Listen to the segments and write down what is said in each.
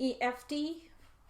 EFT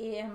AM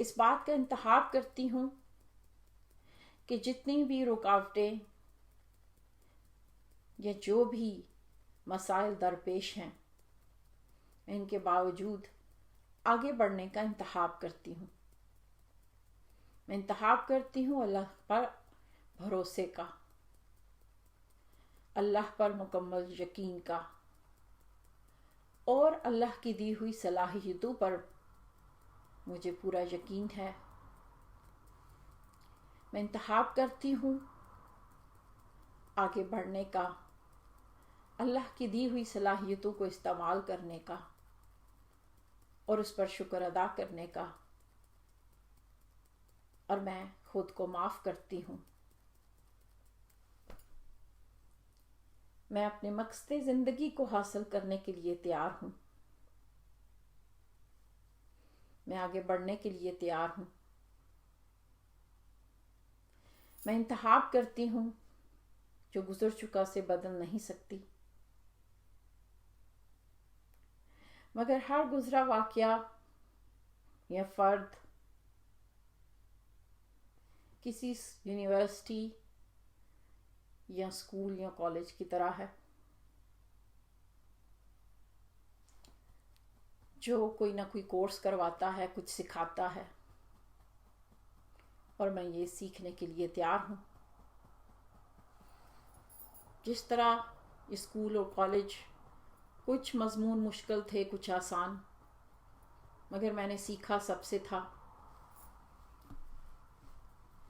اس بات کا انتخاب کرتی ہوں کہ جتنی بھی رکاوٹیں یا جو بھی مسائل درپیش ہیں ان کے باوجود آگے بڑھنے کا انتخاب کرتی ہوں. میں انتخاب کرتی ہوں اللہ پر بھروسے کا، اللہ پر مکمل یقین کا، اور اللہ کی دی ہوئی صلاحیتوں پر مجھے پورا یقین ہے. میں انتخاب کرتی ہوں آگے بڑھنے کا، اللہ کی دی ہوئی صلاحیتوں کو استعمال کرنے کا اور اس پر شکر ادا کرنے کا، اور میں خود کو معاف کرتی ہوں. میں اپنے مقصد زندگی کو حاصل کرنے کے لیے تیار ہوں. میں آگے بڑھنے کے لیے تیار ہوں. میں انتخاب کرتی ہوں جو گزر چکا سے بدل نہیں سکتی، مگر ہر گزرا واقعہ یا فرد کسی یونیورسٹی یا اسکول یا کالج کی طرح ہے جو کوئی نہ کوئی کورس کرواتا ہے، کچھ سکھاتا ہے، اور میں یہ سیکھنے کے لیے تیار ہوں. جس طرح اسکول اور کالج کچھ مضمون مشکل تھے، کچھ آسان، مگر میں نے سیکھا سب سے تھا،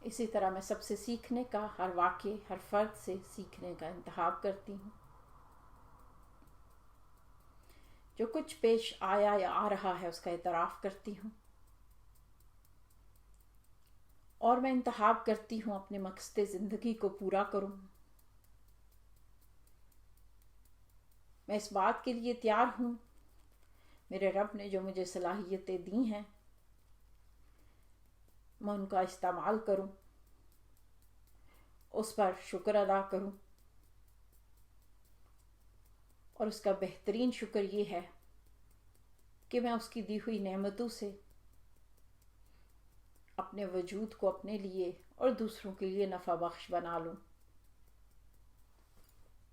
اسی طرح میں سب سے سیکھنے کا، ہر واقعے، ہر فرد سے سیکھنے کا انتخاب کرتی ہوں. جو کچھ پیش آیا یا آ رہا ہے اس کا اعتراف کرتی ہوں، اور میں انتخاب کرتی ہوں اپنے مقصد زندگی کو پورا کروں. میں اس بات کے لیے تیار ہوں میرے رب نے جو مجھے صلاحیتیں دی ہیں میں ان کا استعمال کروں، اس پر شکر ادا کروں، اور اس کا بہترین شکر یہ ہے کہ میں اس کی دی ہوئی نعمتوں سے اپنے وجود کو اپنے لیے اور دوسروں کے لیے نفع بخش بنا لوں.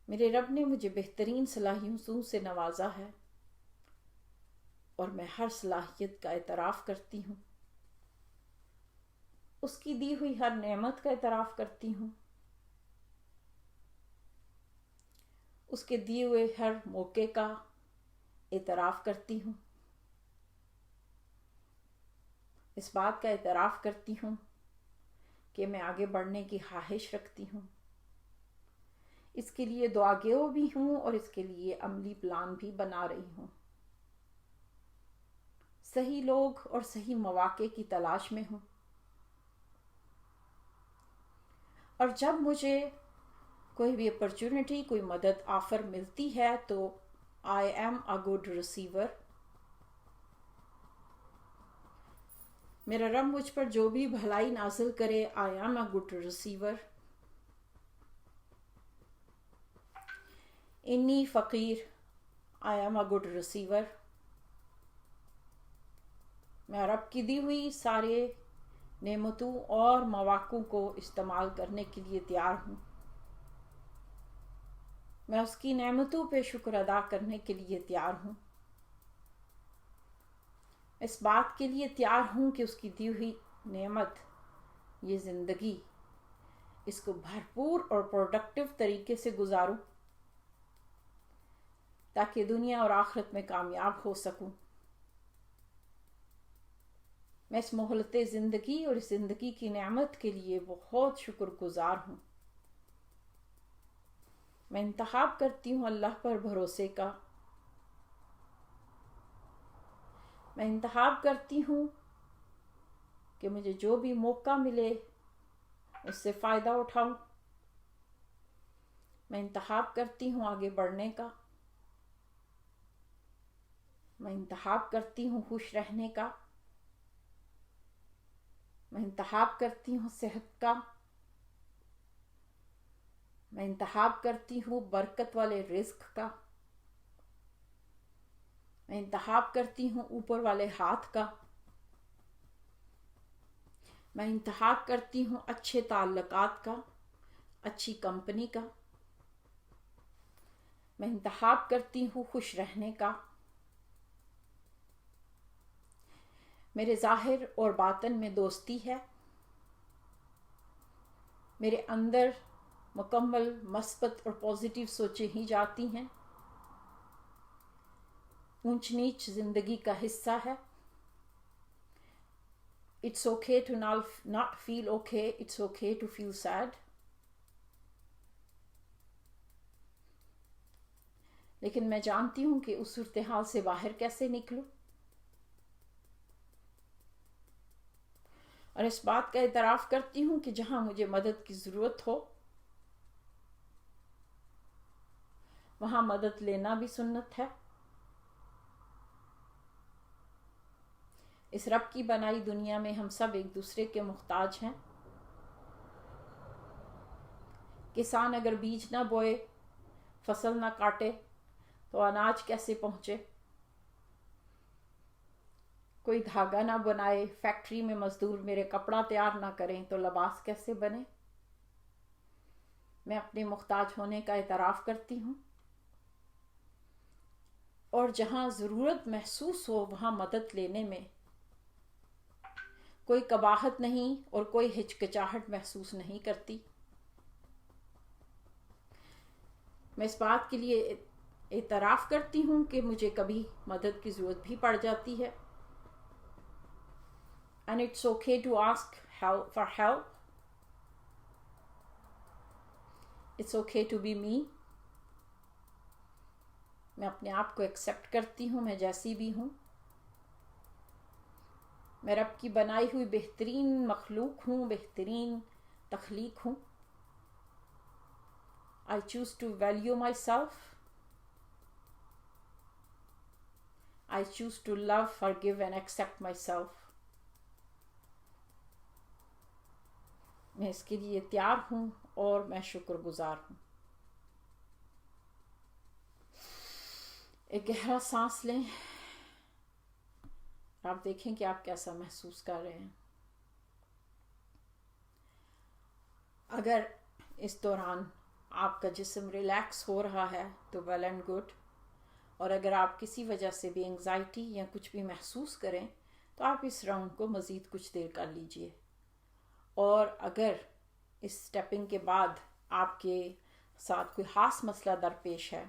میرے رب نے مجھے بہترین صلاحیتوں سے نوازا ہے، اور میں ہر صلاحیت کا اعتراف کرتی ہوں، اس کی دی ہوئی ہر نعمت کا اعتراف کرتی ہوں، اس کے دیے ہوئے ہر موقع کا اعتراف کرتی ہوں. اس بات کا اعتراف کرتی ہوں کہ میں آگے بڑھنے کی خواہش رکھتی ہوں، اس کے لیے دعاگو بھی ہوں اور اس کے لیے عملی پلان بھی بنا رہی ہوں. صحیح لوگ اور صحیح مواقع کی تلاش میں ہوں، اور جب مجھے کوئی بھی اپرچونٹی، کوئی مدد آفر ملتی ہے تو I am a good receiver. میرا رب مجھ پر جو بھی بھلائی نازل کرے، I am a good receiver. انی فقیر، I am a good receiver. میں رب کی دی ہوئی سارے نعمتوں اور مواقع کو استعمال کرنے کے لیے تیار ہوں. میں اس کی نعمتوں پہ شکر ادا کرنے کے لیے تیار ہوں. اس بات کے لیے تیار ہوں کہ اس کی دی ہوئی نعمت، یہ زندگی، اس کو بھرپور اور پروڈکٹیو طریقے سے گزاروں تاکہ دنیا اور آخرت میں کامیاب ہو سکوں. میں اس مہلت زندگی اور اس زندگی کی نعمت کے لیے بہت شکر گزار ہوں. میں انتخاب کرتی ہوں اللہ پر بھروسے کا. میں انتخاب کرتی ہوں کہ مجھے جو بھی موقع ملے اس سے فائدہ اٹھاؤں. میں انتخاب کرتی ہوں آگے بڑھنے کا. میں انتخاب کرتی ہوں خوش رہنے کا. میں انتخاب کرتی ہوں صحت کا. میں انتخاب کرتی ہوں برکت والے رزق کا. میں انتخاب کرتی ہوں اوپر والے ہاتھ کا. میں انتخاب کرتی ہوں اچھے تعلقات کا، اچھی کمپنی کا۔ میں انتخاب کرتی ہوں خوش رہنے کا۔ میرے ظاہر اور باطن میں دوستی ہے۔ میرے اندر مکمل مثبت اور پازیٹیو سوچیں ہی جاتی ہیں۔ اونچ نیچ زندگی کا حصہ ہے۔ It's okay to not feel okay. It's okay to feel sad. لیکن میں جانتی ہوں کہ اس صورتحال سے باہر کیسے نکلوں، اور اس بات کا اعتراف کرتی ہوں کہ جہاں مجھے مدد کی ضرورت ہو وہاں مدد لینا بھی سنت ہے۔ اس رب کی بنائی دنیا میں ہم سب ایک دوسرے کے محتاج ہیں۔ کسان اگر بیج نہ بوئے، فصل نہ کاٹے تو اناج کیسے پہنچے؟ کوئی دھاگا نہ بنائے، فیکٹری میں مزدور میرے کپڑا تیار نہ کریں تو لباس کیسے بنے؟ میں اپنے محتاج ہونے کا اعتراف کرتی ہوں، اور جہاں ضرورت محسوس ہو وہاں مدد لینے میں کوئی قباحت نہیں اور کوئی ہچکچاہٹ محسوس نہیں کرتی۔ میں اس بات کے لیے اعتراف کرتی ہوں کہ مجھے کبھی مدد کی ضرورت بھی پڑ جاتی ہے۔ And it's okay to ask for help. It's okay to be me. میں اپنے آپ کو ایکسیپٹ کرتی ہوں، میں جیسی بھی ہوں۔ میں رب کی بنائی ہوئی بہترین مخلوق ہوں، بہترین تخلیق ہوں۔ I choose to value myself. I choose to love, forgive and accept myself. میں اس کے لیے تیار ہوں اور میں شکر گزار ہوں۔ ایک گہرا سانس لیں، آپ دیکھیں کہ آپ کیسا محسوس کر رہے ہیں۔ اگر اس دوران آپ کا جسم ریلیکس ہو رہا ہے تو ویل اینڈ گڈ، اور اگر آپ کسی وجہ سے بھی انگزائٹی یا کچھ بھی محسوس کریں تو آپ اس راؤنڈ کو مزید کچھ دیر کر لیجئے۔ اور اگر اس سٹیپنگ کے بعد آپ کے ساتھ کوئی خاص مسئلہ درپیش ہے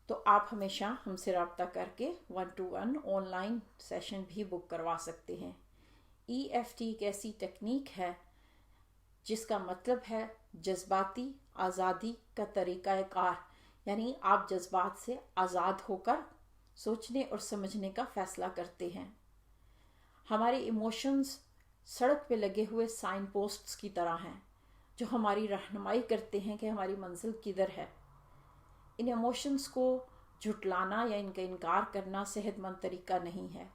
تو آپ ہمیشہ ہم سے رابطہ کر کے 1-to-1 آن لائن سیشن بھی بک کروا سکتے ہیں۔ EFT ایک ایسی ٹیکنیک ہے جس کا مطلب ہے جذباتی آزادی کا طریقہ کار، یعنی آپ جذبات سے آزاد ہو کر سوچنے اور سمجھنے کا فیصلہ کرتے ہیں۔ ہمارے ایموشنز سڑک پہ لگے ہوئے سائن پوسٹس کی طرح ہیں جو ہماری رہنمائی کرتے ہیں کہ ہماری منزل کدھر ہے۔ ان ایموشنز کو جھٹلانا یا ان کا انکار کرنا صحت مند طریقہ نہیں ہے۔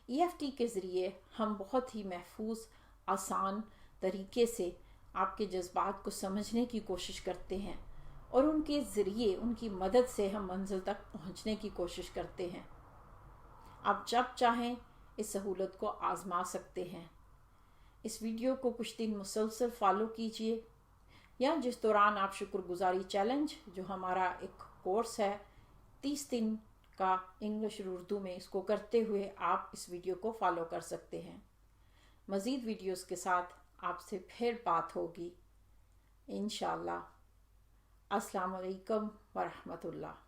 EFT کے ذریعے ہم بہت ہی محفوظ، آسان طریقے سے آپ کے جذبات کو سمجھنے کی کوشش کرتے ہیں، اور ان کے ذریعے، ان کی مدد سے ہم منزل تک پہنچنے کی کوشش کرتے ہیں۔ آپ جب چاہیں اس سہولت کو آزما سکتے ہیں۔ اس ویڈیو کو کچھ دن مسلسل فالو کیجئے، یا جس دوران آپ شکر گزاری چیلنج جو ہمارا ایک کورس ہے 30 دن کا انگلش اور اردو میں، اس کو کرتے ہوئے آپ اس ویڈیو کو فالو کر سکتے ہیں۔ مزید ویڈیوز کے ساتھ آپ سے پھر بات ہوگی انشاءاللہ۔ السلام علیکم ورحمۃ اللہ۔